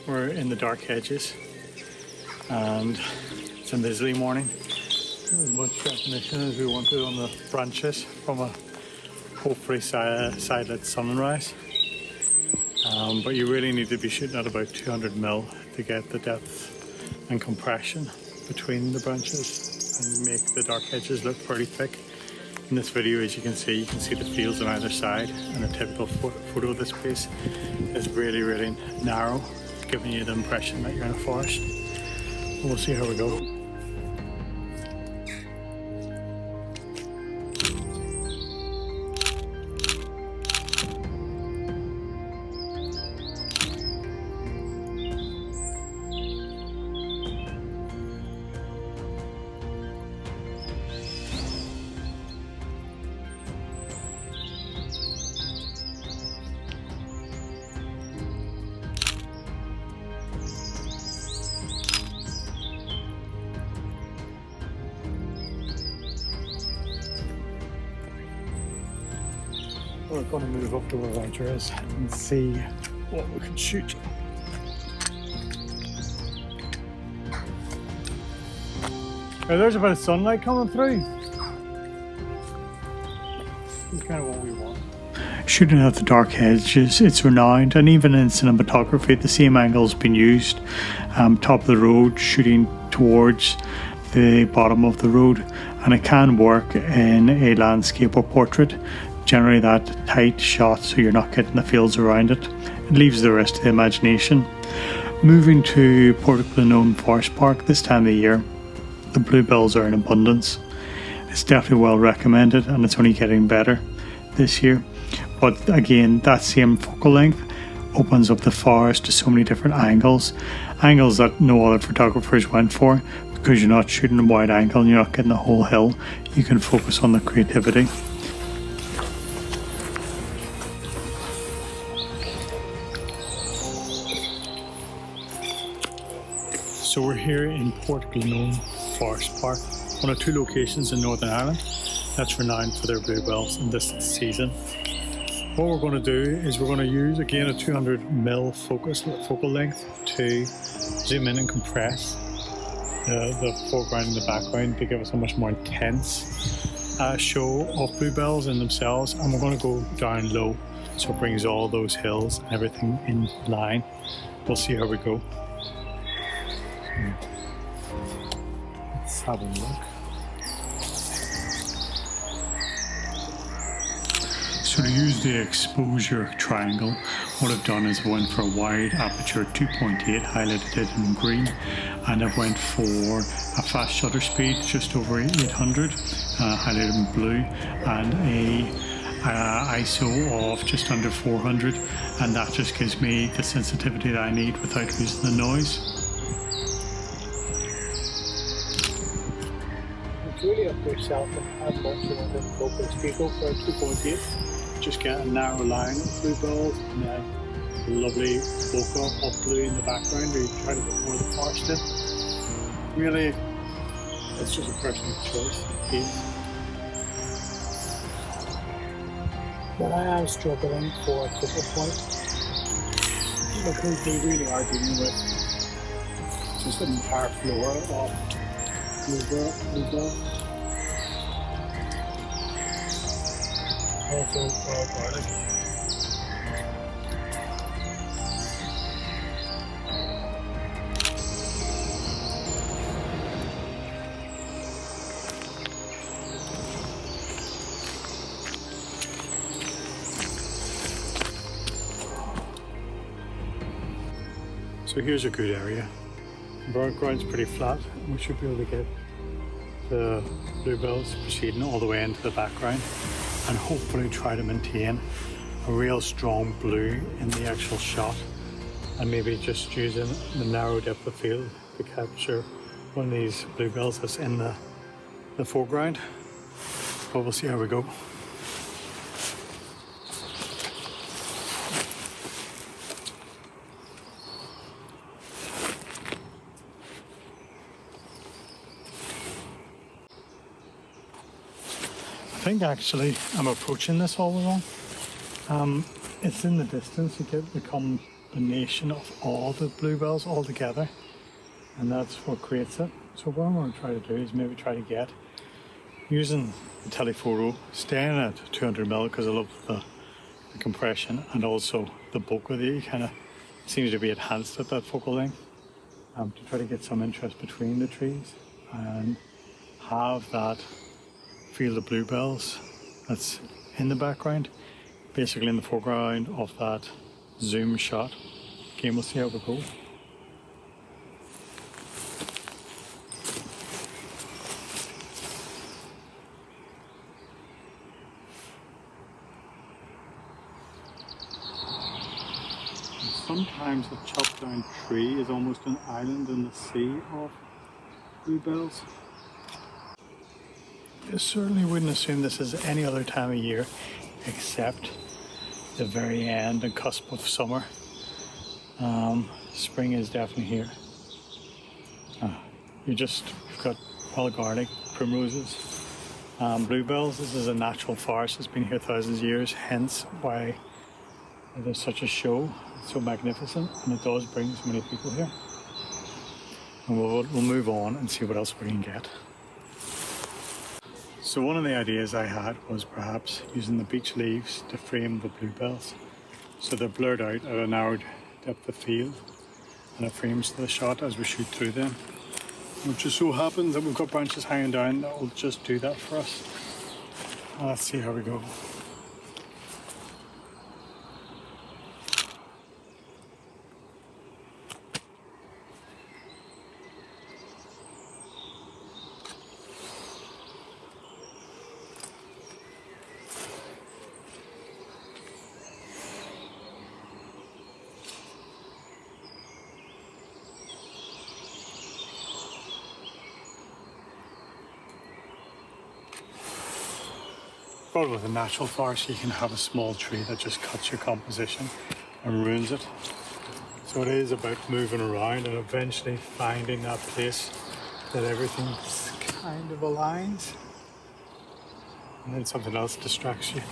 We're in the dark hedges and it's a miserly morning. As much definition as we wanted on the branches from a hopefully side-lit sunrise. But you really need to be shooting at about 200 mil to get the depth and compression between the branches and make the dark hedges look pretty thick. In this video, as you can see the fields on either side, and a typical photo of this place is really narrow, giving you the impression that you're in a forest. We'll see how we go. We're going to move up to where Roger is and see what we can shoot. Now there's a bit of sunlight coming through. It's kind of what we want. Shooting at the dark hedges, it's renowned, and even in cinematography the same angle's been used. Top of the road, shooting towards the bottom of the road, and it can work in a landscape or portrait. Generally that tight shot so you're not getting the fields around it. It leaves the rest to the imagination. Moving to Portglenone Forest Park this time of year, the bluebells are in abundance. It's definitely well recommended, and it's only getting better this year. But again, that same focal length opens up the forest to so many different angles that no other photographers went for, because you're not shooting a wide angle and you're not getting the whole hill. You can focus on the creativity. So we're here in Portglenone Forest Park, one of two locations in Northern Ireland that's renowned for their bluebells in this season. What we're going to do is we're going to use again a 200mm focal length to zoom in and compress the foreground and the background to give us a much more intense show of bluebells in themselves, and we're going to go down low so it brings all those hills and everything in line. We'll see how we go. Let's have a look. So to use the exposure triangle, what I've done is I went for a wide aperture 2.8, highlighted it in green, and I went for a fast shutter speed just over 800, highlighted in blue, and a ISO of just under 400, and that just gives me the sensitivity that I need without losing the noise. Really up to yourself and how much you want to focus. If you go for a 2.8, just get a narrow line of bluebells and then a lovely bokeh of blue in the background, or you try to get more of the forest in. Really, it's just a personal choice. But I am struggling for a focal point because they really are dealing with just an entire floor of bluebell. Also garlic. So here's a good area. The ground's pretty flat, and we should be able to get the bluebells proceeding all the way into the background, and hopefully try to maintain a real strong blue in the actual shot, and maybe just using the narrow depth of field to capture one of these bluebells that's in the foreground. But we'll see how we go. I think actually I'm approaching this all wrong. It's in the distance, it become combination of all the bluebells all together, and that's what creates it. So what I'm going to try to do is maybe try to get, using the telephoto, staying at 200mm because I love the compression, and also the bokeh kind of seems to be enhanced at that focal length, to try to get some interest between the trees and have that field of bluebells that's in the background, basically in the foreground of that zoom shot. Okay, we'll see how we go. Sometimes a chopped down tree is almost an island in the sea of bluebells. I certainly wouldn't assume this is any other time of year except the very end and cusp of summer. Spring is definitely here. You've got polygarlic, primroses, bluebells. This is a natural forest. It's been here thousands of years, hence why there's such a show. It's so magnificent, and it does bring so many people here. And we'll move on and see what else we can get. So one of the ideas I had was perhaps using the beech leaves to frame the bluebells. So they're blurred out at a narrowed depth of field, and it frames the shot as we shoot through them. It just so happens that we've got branches hanging down that will just do that for us. Let's see how we go. But with a natural forest, you can have a small tree that just cuts your composition and ruins it. So it is about moving around and eventually finding that place that everything kind of aligns, and then something else distracts you.